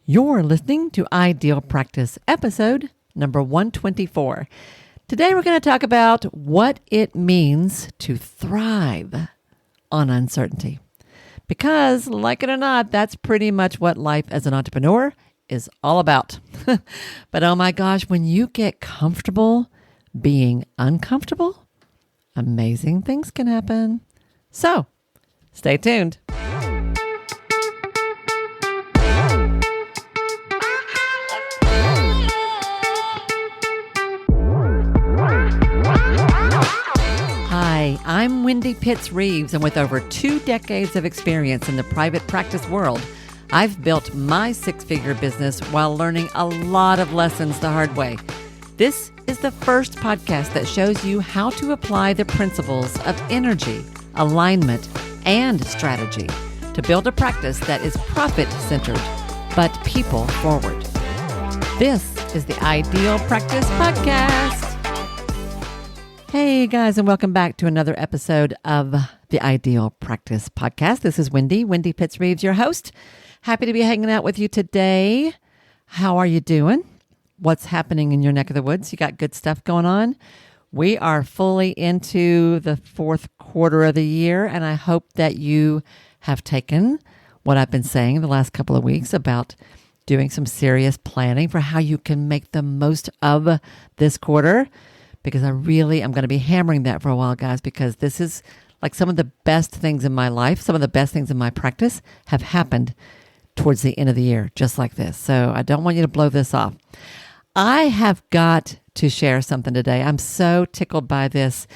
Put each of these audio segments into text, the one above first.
You're listening to Ideal Practice episode number 124. Today we're going to talk about what it means to thrive on uncertainty. Because, like it or not, that's pretty much what life as an entrepreneur is all about. But oh my gosh, when you get comfortable being uncomfortable, amazing things can happen. So, stay tuned. Hi, I'm Wendy Pitts Reeves, and with over 2 decades of experience in the private practice world, I've built my 6-figure business while learning a lot of lessons the hard way. This is the first podcast that shows you how to apply the principles of energy, alignment, and strategy to build a practice that is profit-centered, but people-forward. This is the Ideal Practice Podcast. Hey guys, and welcome back to another episode of the Ideal Practice Podcast. This is Wendy Pitts Reeves, your host. Happy to be hanging out with you today. How are you doing? What's happening in your neck of the woods? You got good stuff going on? We are fully into the 4th quarter of the year, and I hope that you have taken what I've been saying the last couple of weeks about doing some serious planning for how you can make the most of this quarter. Because I'm going to be hammering that for a while, guys, because this is like some of the best things in my life, some of the best things in my practice have happened towards the end of the year, just like this. So I don't want you to blow this off. I have got to share something today. I'm so tickled by this.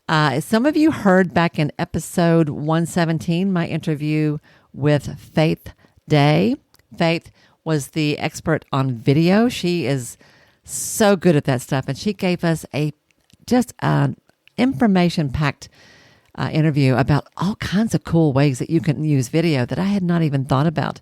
Some of you heard back in episode 117, my interview with Faith Day. Faith was the expert on video. She is so good at that stuff. And she gave us just an information-packed interview about all kinds of cool ways that you can use video that I had not even thought about.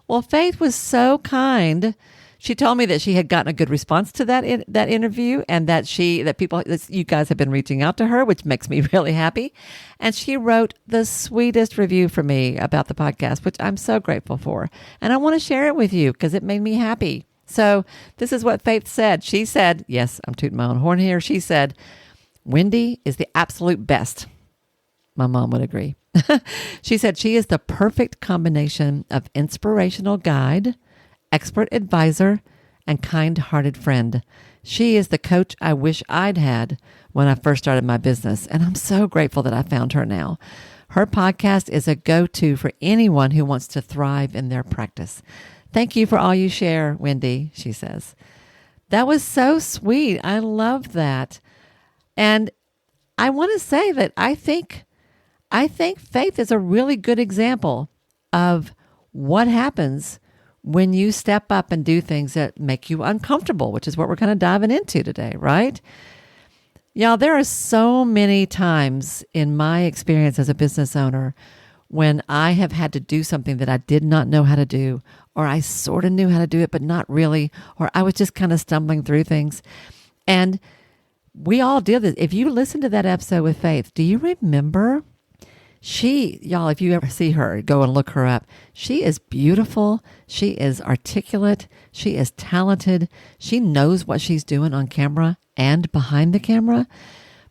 Well, Faith was so kind. She told me that she had gotten a good response to that interview, and that you guys have been reaching out to her, which makes me really happy. And she wrote the sweetest review for me about the podcast, which I'm so grateful for. And I want to share it with you because it made me happy. So this is what Faith said. She said, yes, I'm tooting my own horn here. She said, Wendy is the absolute best. My mom would agree. She said she is the perfect combination of inspirational guide, expert advisor, and kind-hearted friend. She is the coach I wish I'd had when I first started my business, and I'm so grateful that I found her now. Her podcast is a go-to for anyone who wants to thrive in their practice. Thank you for all you share, Wendy, she says. That was so sweet. I love that. And I want to say that I think Faith is a really good example of what happens when you step up and do things that make you uncomfortable, which is what we're kind of diving into today, right? Y'all, there are so many times in my experience as a business owner when I have had to do something that I did not know how to do, or I sort of knew how to do it, but not really, or I was just kind of stumbling through things. And we all did this. If you listen to that episode with Faith, do you remember? Y'all, if you ever see her, go and look her up. She is beautiful. She is articulate. She is talented. She knows what she's doing on camera and behind the camera.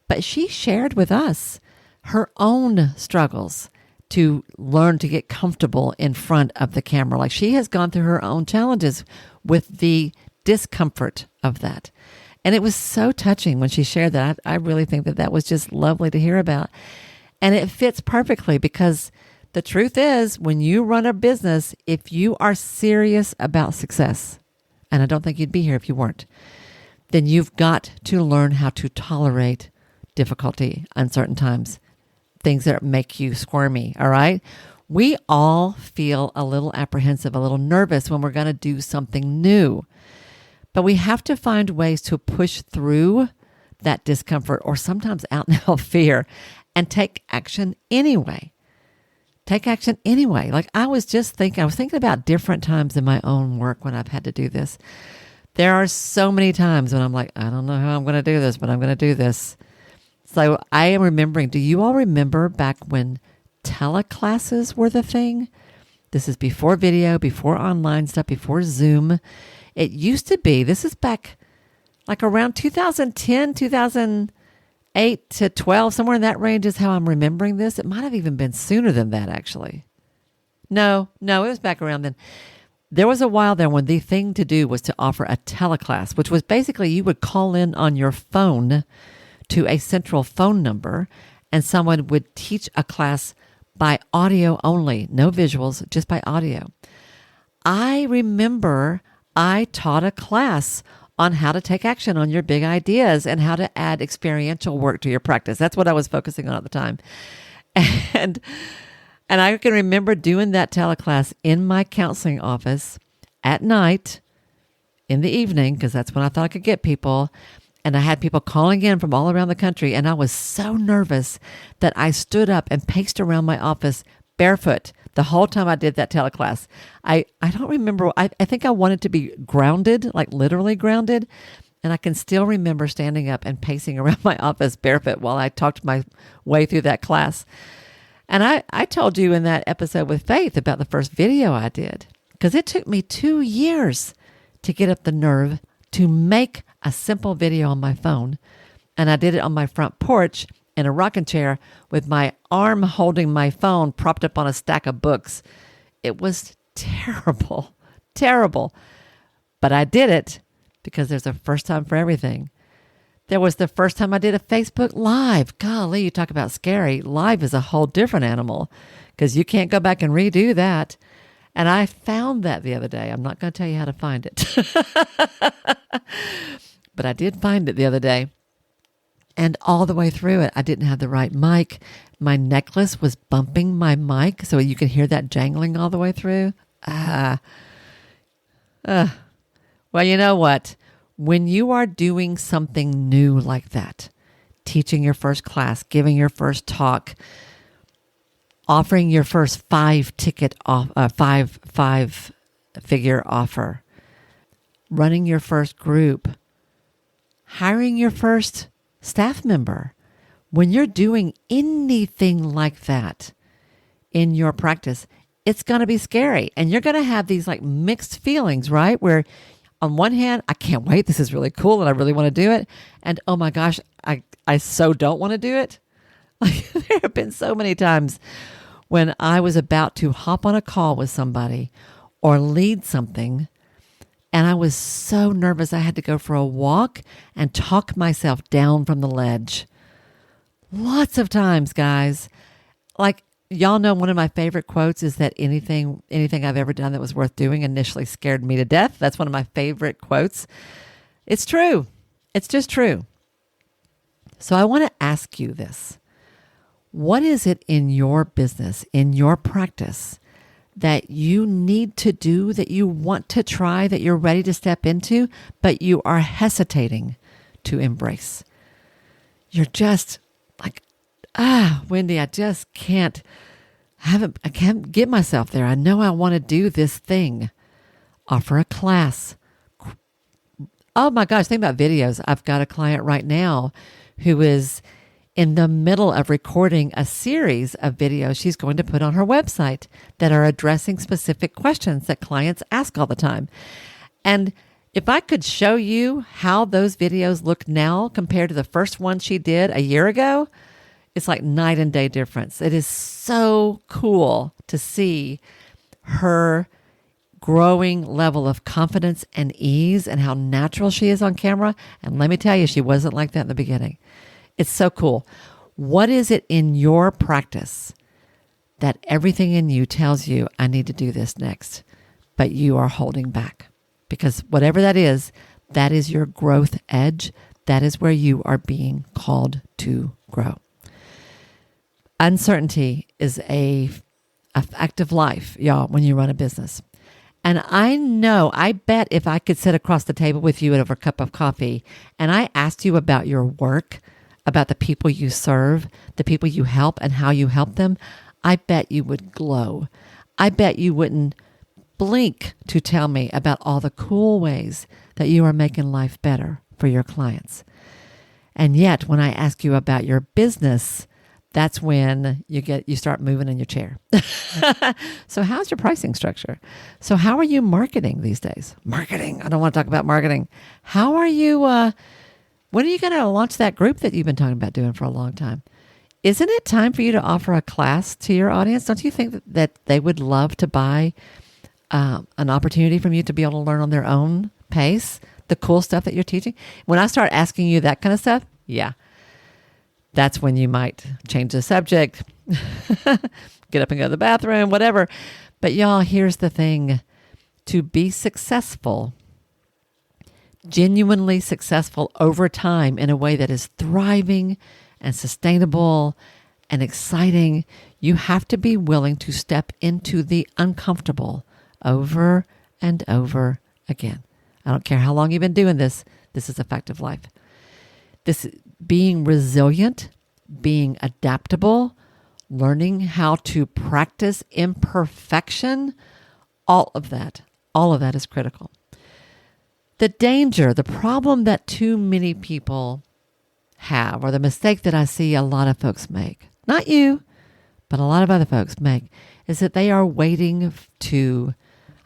But she shared with us her own struggles to learn to get comfortable in front of the camera. Like, she has gone through her own challenges with the discomfort of that. And it was so touching when she shared that. I really think that was just lovely to hear about. And it fits perfectly because the truth is, when you run a business, if you are serious about success, and I don't think you'd be here if you weren't, then you've got to learn how to tolerate difficulty, uncertain times, things that make you squirmy, all right? We all feel a little apprehensive, a little nervous when we're going to do something new. But we have to find ways to push through that discomfort or sometimes out and out fear and take action anyway. Take action anyway. Like, I was thinking about different times in my own work when I've had to do this. There are so many times when I'm like, I don't know how I'm going to do this, but I'm going to do this. So I am remembering, do you all remember back when teleclasses were the thing? This is before video, before online stuff, before Zoom. It used to be, this is back like around 2010, 2008 to 12, somewhere in that range is how I'm remembering this. It might have even been sooner than that, actually. No, it was back around then. There was a while there when the thing to do was to offer a teleclass, which was basically you would call in on your phone to a central phone number, and someone would teach a class by audio only, no visuals, just by audio. I remember I taught a class on how to take action on your big ideas and how to add experiential work to your practice. That's what I was focusing on at the time. And I can remember doing that teleclass in my counseling office at night in the evening, because that's when I thought I could get people. And I had people calling in from all around the country. And I was so nervous that I stood up and paced around my office barefoot the whole time I did that teleclass. I don't remember. I think I wanted to be grounded, like literally grounded. And I can still remember standing up and pacing around my office barefoot while I talked my way through that class. And I told you in that episode with Faith about the first video I did, because it took me 2 years to get up the nerve to make a simple video on my phone. And I did it on my front porch in a rocking chair with my arm holding my phone propped up on a stack of books. It was terrible, terrible. But I did it because there's a first time for everything. There was the first time I did a Facebook Live. Golly, you talk about scary. Live is a whole different animal because you can't go back and redo that. And I found that the other day. I'm not going to tell you how to find it. But I did find it the other day. And all the way through it, I didn't have the right mic. My necklace was bumping my mic, so you could hear that jangling all the way through. Well, you know what? When you are doing something new like that, teaching your first class, giving your first talk, offering your first five-figure offer, running your first group, hiring your first staff member, when you're doing anything like that in your practice, it's going to be scary. And you're going to have these like mixed feelings, right? Where on one hand, I can't wait. This is really cool and I really want to do it. And oh my gosh, I so don't want to do it. Like, there have been so many times when I was about to hop on a call with somebody or lead something, and I was so nervous I had to go for a walk and talk myself down from the ledge. Lots of times, guys. Like, y'all know one of my favorite quotes is that anything I've ever done that was worth doing initially scared me to death. That's one of my favorite quotes. It's true. It's just true. So I want to ask you this. What is it in your business, in your practice, that you need to do, that you want to try, that you're ready to step into, but you are hesitating to embrace? You're just like, Wendy, I just can't get myself there. I know I want to do this thing. Offer a class. Oh my gosh, think about videos. I've got a client right now who is in the middle of recording a series of videos she's going to put on her website that are addressing specific questions that clients ask all the time. And if I could show you how those videos look now compared to the first one she did a year ago, it's like night and day difference. It is so cool to see her growing level of confidence and ease and how natural she is on camera. And let me tell you, she wasn't like that in the beginning. It's so cool. What is it in your practice that everything in you tells you, I need to do this next, but you are holding back? Because whatever that is your growth edge. That is where you are being called to grow. Uncertainty is a fact of life, y'all, when you run a business. And I bet if I could sit across the table with you over a cup of coffee and I asked you about your work, about the people you serve, the people you help and how you help them, I bet you would glow. I bet you wouldn't blink to tell me about all the cool ways that you are making life better for your clients. And yet, when I ask you about your business, that's when you start moving in your chair. So how's your pricing structure? So how are you marketing these days? Marketing. I don't want to talk about marketing. How are you, when are you going to launch that group that you've been talking about doing for a long time? Isn't it time for you to offer a class to your audience? Don't you think that they would love to buy an opportunity from you to be able to learn on their own pace the cool stuff that you're teaching? When I start asking you that kind of stuff, yeah, that's when you might change the subject, get up and go to the bathroom, whatever. But y'all, here's the thing. To be successful, genuinely successful over time in a way that is thriving and sustainable and exciting, you have to be willing to step into the uncomfortable over and over again. I don't care how long you've been doing this. This is a fact of life. This being resilient, being adaptable, learning how to practice imperfection, all of that is critical. The danger, the problem that too many people have, or the mistake that I see a lot of folks make, not you, but a lot of other folks make, is that they are waiting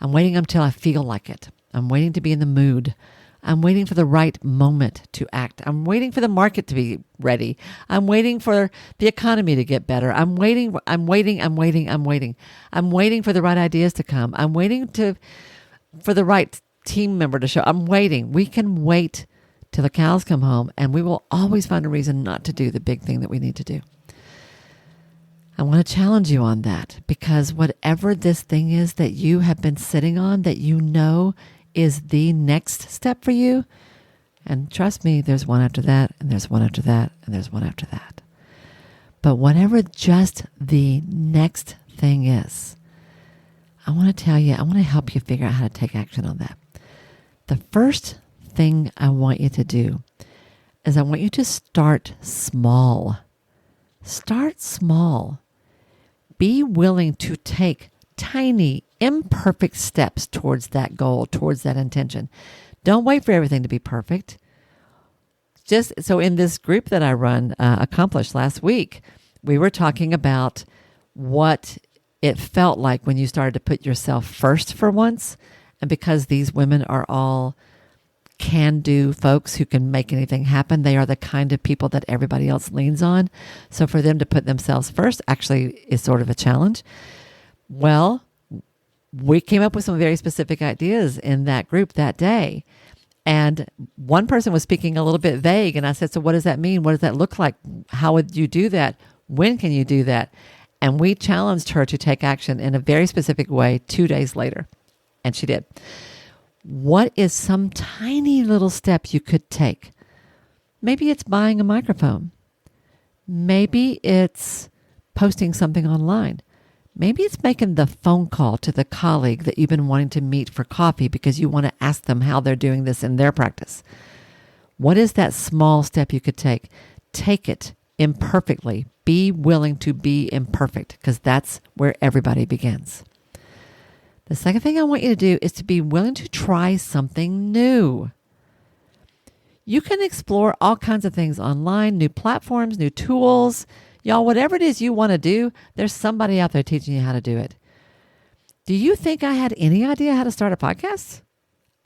I'm waiting until I feel like it. I'm waiting to be in the mood. I'm waiting for the right moment to act. I'm waiting for the market to be ready. I'm waiting for the economy to get better. I'm waiting for the right ideas to come. I'm waiting for the right team member to show. I'm waiting. We can wait till the cows come home, and we will always find a reason not to do the big thing that we need to do. I want to challenge you on that, because whatever this thing is that you have been sitting on, that you know is the next step for you, and trust me, there's one after that, and there's one after that, and there's one after that. But whatever just the next thing is, I want to tell you, I want to help you figure out how to take action on that. The first thing I want you to do is I want you to start small. Start small. Be willing to take tiny, imperfect steps towards that goal, towards that intention. Don't wait for everything to be perfect. Just so in this group that I run, Accomplished last week, we were talking about what it felt like when you started to put yourself first for once. And because these women are all can-do folks who can make anything happen, they are the kind of people that everybody else leans on. So for them to put themselves first actually is sort of a challenge. Well, we came up with some very specific ideas in that group that day. And one person was speaking a little bit vague. And I said, so what does that mean? What does that look like? How would you do that? When can you do that? And we challenged her to take action in a very specific way 2 days later. And she did. What is some tiny little step you could take? Maybe it's buying a microphone. Maybe it's posting something online. Maybe it's making the phone call to the colleague that you've been wanting to meet for coffee because you want to ask them how they're doing this in their practice. What is that small step you could take? Take it imperfectly. Be willing to be imperfect, because that's where everybody begins. The second thing I want you to do is to be willing to try something new. You can explore all kinds of things online, new platforms, new tools. Y'all, whatever it is you want to do, there's somebody out there teaching you how to do it. Do you think I had any idea how to start a podcast?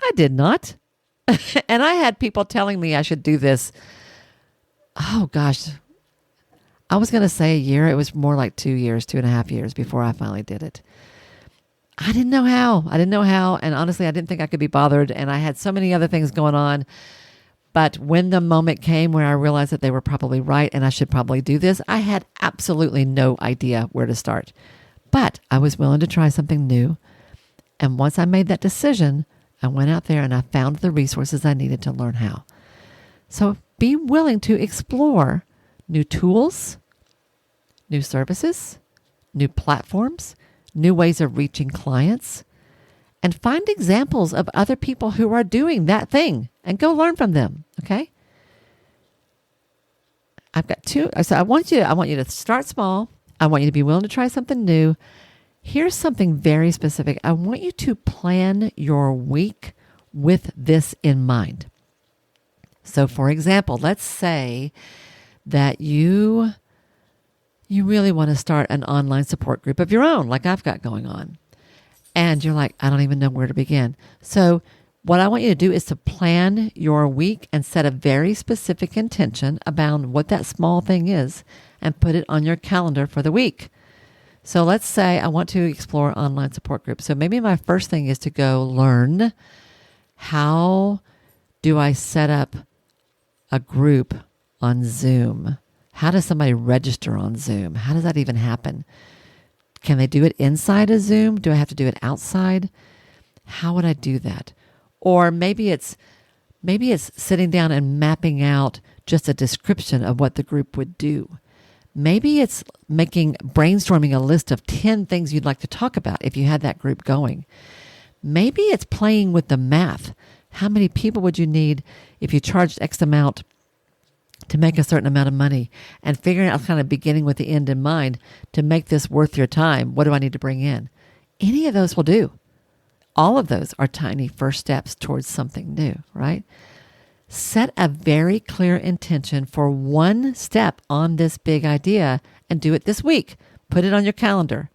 I did not. And I had people telling me I should do this. Oh, gosh. I was going to say a year. It was more like 2 years, 2.5 years before I finally did it. I didn't know how. And honestly, I didn't think I could be bothered. And I had so many other things going on. But when the moment came where I realized that they were probably right and I should probably do this, I had absolutely no idea where to start. But I was willing to try something new. And once I made that decision, I went out there and I found the resources I needed to learn how. So be willing to explore new tools, new services, new platforms, new ways of reaching clients, and find examples of other people who are doing that thing and go learn from them. Okay. I've got two. So I want you to start small. I want you to be willing to try something new. Here's something very specific. I want you to plan your week with this in mind. So for example, let's say that you you really want to start an online support group of your own, like I've got going on. And you're like, I don't even know where to begin. So what I want you to do is to plan your week and set a very specific intention about what that small thing is and put it on your calendar for the week. So let's say I want to explore online support groups. So maybe my first thing is to go learn, how do I set up a group on Zoom? How does somebody register on Zoom? How does that even happen? Can they do it inside a Zoom? Do I have to do it outside? How would I do that? Or maybe it's sitting down and mapping out just a description of what the group would do. Maybe it's brainstorming a list of 10 things you'd like to talk about if you had that group going. Maybe it's playing with the math. How many people would you need if you charged X amount to make a certain amount of money, and figuring out, kind of beginning with the end in mind, to make this worth your time? What do I need to bring in? Any of those will do. All of those are tiny first steps towards something new, right? Set a very clear intention for one step on this big idea and do it this week. Put it on your calendar.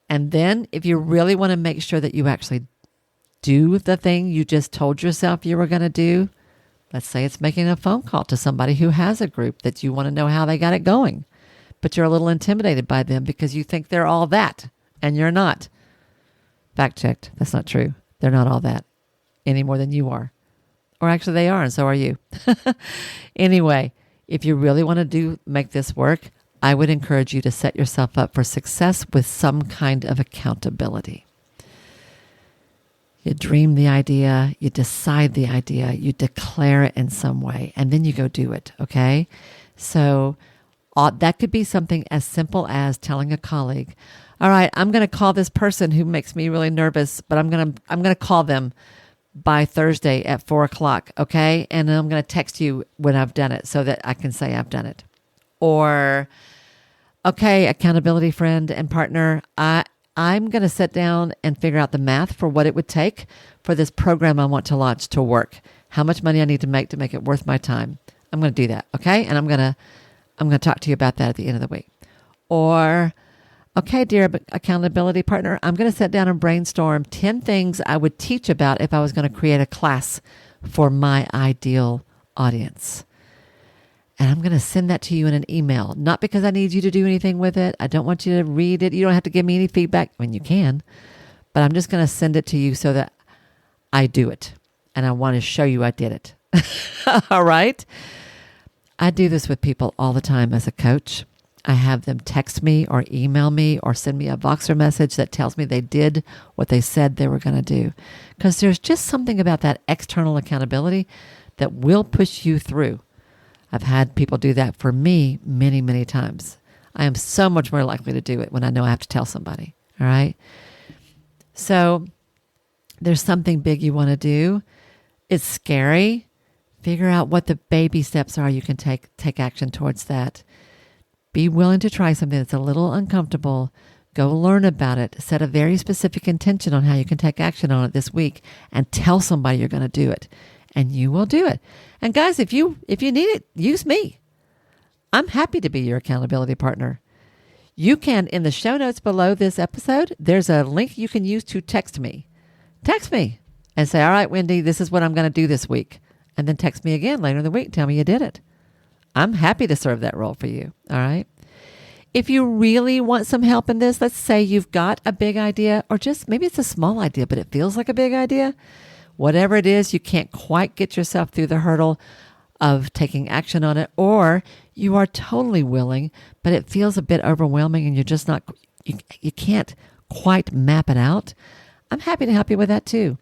And then if you really want to make sure that you actually do the thing you just told yourself you were going to do, let's say it's making a phone call to somebody who has a group that you want to know how they got it going, but you're a little intimidated by them because you think they're all that, and you're not. Fact checked. That's not true. They're not all that any more than you are. Or actually they are, and so are you. Anyway, if you really want to make this work, I would encourage you to set yourself up for success with some kind of accountability. You dream the idea, you decide the idea, you declare it in some way, and then you go do it, okay? So that could be something as simple as telling a colleague, all right, I'm going to call this person who makes me really nervous, but I'm going to call them by Thursday at 4:00, okay? And then I'm going to text you when I've done it so that I can say I've done it. Or, okay, accountability friend and partner, I'm going to sit down and figure out the math for what it would take for this program I want to launch to work. How much money I need to make it worth my time. I'm going to do that, okay? And I'm going to talk to you about that at the end of the week. Or, okay, dear accountability partner, I'm going to sit down and brainstorm 10 things I would teach about if I was going to create a class for my ideal audience. And I'm going to send that to you in an email, not because I need you to do anything with it. I don't want you to read it. You don't have to give me any feedback. I mean, you can, but I'm just going to send it to you so that I do it. And I want to show you I did it. All right. I do this with people all the time as a coach. I have them text me or email me or send me a Voxer message that tells me they did what they said they were going to do. Because there's just something about that external accountability that will push you through. I've had people do that for me many, many times. I am so much more likely to do it when I know I have to tell somebody. All right. So there's something big you want to do. It's scary. Figure out what the baby steps are you can take action towards that. Be willing to try something that's a little uncomfortable. Go learn about it. Set a very specific intention on how you can take action on it this week and tell somebody you're going to do it. And you will do it. And guys, if you need it, use me. I'm happy to be your accountability partner. You can, in the show notes below this episode, there's a link you can use to text me. Text me and say, all right, Wendy, this is what I'm going to do this week. And then text me again later in the week. Tell me you did it. I'm happy to serve that role for you. All right. If you really want some help in this, let's say you've got a big idea, or just maybe it's a small idea, but it feels like a big idea. Whatever it is, you can't quite get yourself through the hurdle of taking action on it, or you are totally willing, but it feels a bit overwhelming and you're just not, you can't quite map it out. I'm happy to help you with that too.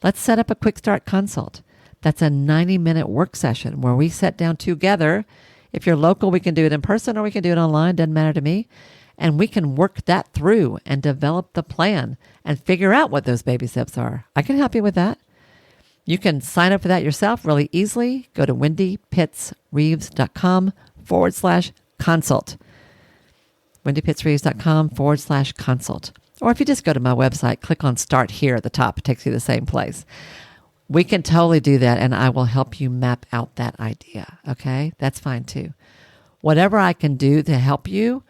Let's set up a quick start consult. That's a 90-minute work session where we sit down together. If you're local, we can do it in person or we can do it online. Doesn't matter to me. And we can work that through and develop the plan and figure out what those baby steps are. I can help you with that. You can sign up for that yourself really easily. Go to wendypittsreeves.com/consult. wendypittsreeves.com/consult. Or if you just go to my website, click on Start Here at the top. It takes you to the same place. We can totally do that, and I will help you map out that idea, okay? That's fine too. Whatever I can do to help you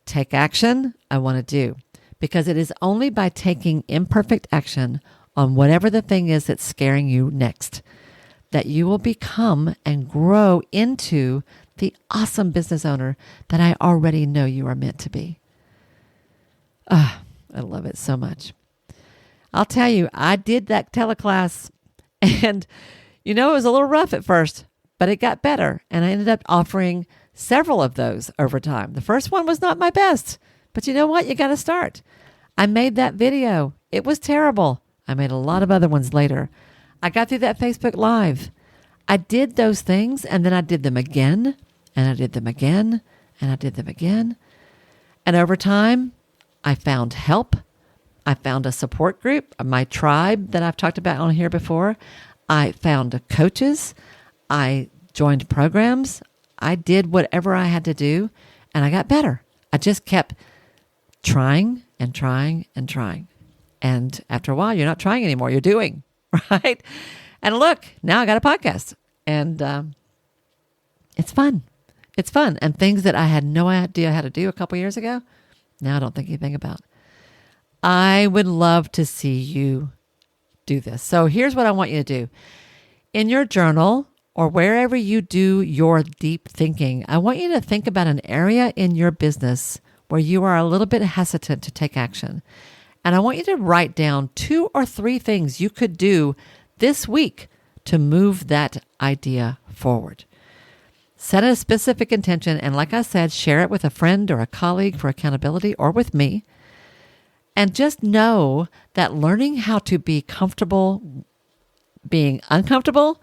take action, I want to do, because it is only by taking imperfect action on whatever the thing is that's scaring you next that you will become and grow into the awesome business owner that I already know you are meant to be. I love it so much. I'll tell you, I did that teleclass and, it was a little rough at first, but it got better. And I ended up offering several of those over time. The first one was not my best, but you know what? You got to start. I made that video. It was terrible. I made a lot of other ones later. I got through that Facebook Live. I did those things and then I did them again and I did them again and I did them again. And over time, I found help. I found a support group, my tribe that I've talked about on here before. I found coaches. I joined programs. I did whatever I had to do and I got better. I just kept trying and trying and trying. And after a while, you're not trying anymore. You're doing, right? And look, now I got a podcast and it's fun. It's fun. And things that I had no idea how to do a couple years ago, now I don't think anything about. I would love to see you do this. So here's what I want you to do. In your journal or wherever you do your deep thinking, I want you to think about an area in your business where you are a little bit hesitant to take action. And I want you to write down 2 or 3 things you could do this week to move that idea forward. Set a specific intention, and like I said, share it with a friend or a colleague for accountability or with me. And just know that learning how to be comfortable being uncomfortable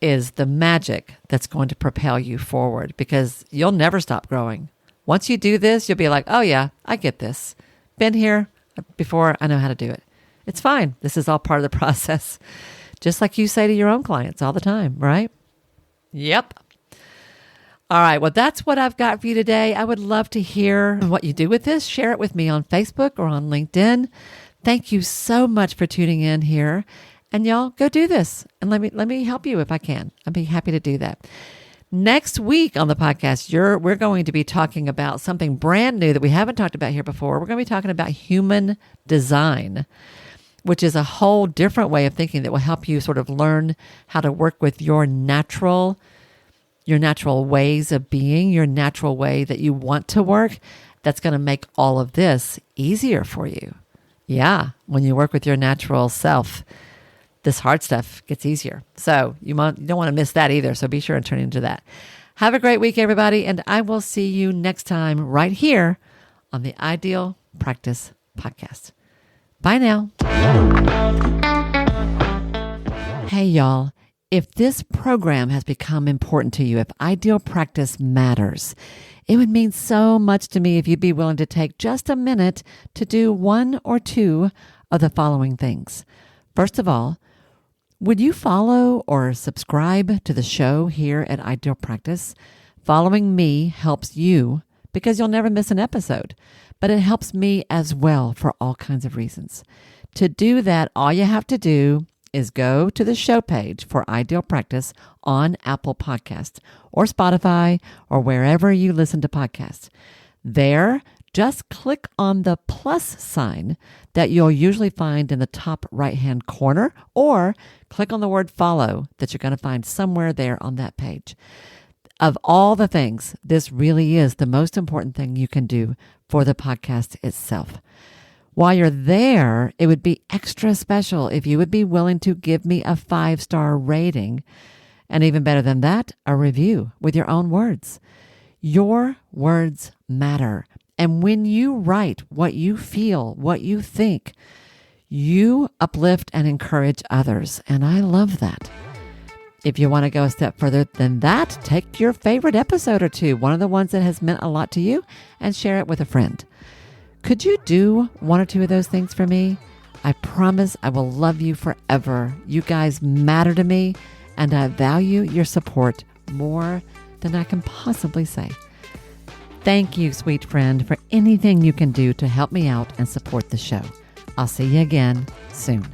is the magic that's going to propel you forward, because you'll never stop growing. Once you do this, you'll be like, oh yeah, I get this. Been here before, I know how to do it. It's fine. This is all part of the process. Just like you say to your own clients all the time, right? Yep. All right. Well, that's what I've got for you today. I would love to hear what you do with this. Share it with me on Facebook or on LinkedIn. Thank you so much for tuning in here. And y'all, go do this and let me help you if I can. I'd be happy to do that. Next week on the podcast, we're going to be talking about something brand new that we haven't talked about here before. We're going to be talking about human design, which is a whole different way of thinking that will help you sort of learn how to work with your natural ways of being, your natural way that you want to work. That's going to make all of this easier for you. Yeah, when you work with your natural self, this hard stuff gets easier. So you don't want to miss that either. So be sure and turn into that. Have a great week, everybody. And I will see you next time right here on the Ideal Practice Podcast. Bye now. Hey, y'all. If this program has become important to you, if Ideal Practice matters, it would mean so much to me if you'd be willing to take just a minute to do 1 or 2 of the following things. First of all, would you follow or subscribe to the show here at Ideal Practice? Following me helps you because you'll never miss an episode, but it helps me as well for all kinds of reasons. To do that, all you have to do is go to the show page for Ideal Practice on Apple Podcasts or Spotify or wherever you listen to podcasts. There, just click on the plus sign that you'll usually find in the top right-hand corner, or click on the word follow that you're going to find somewhere there on that page. Of all the things, this really is the most important thing you can do for the podcast itself. While you're there, it would be extra special if you would be willing to give me a 5-star rating, and even better than that, a review with your own words. Your words matter. And when you write what you feel, what you think, you uplift and encourage others. And I love that. If you want to go a step further than that, take your favorite episode or 2, one of the ones that has meant a lot to you, and share it with a friend. Could you do 1 or 2 of those things for me? I promise I will love you forever. You guys matter to me, and I value your support more than I can possibly say. Thank you, sweet friend, for anything you can do to help me out and support the show. I'll see you again soon.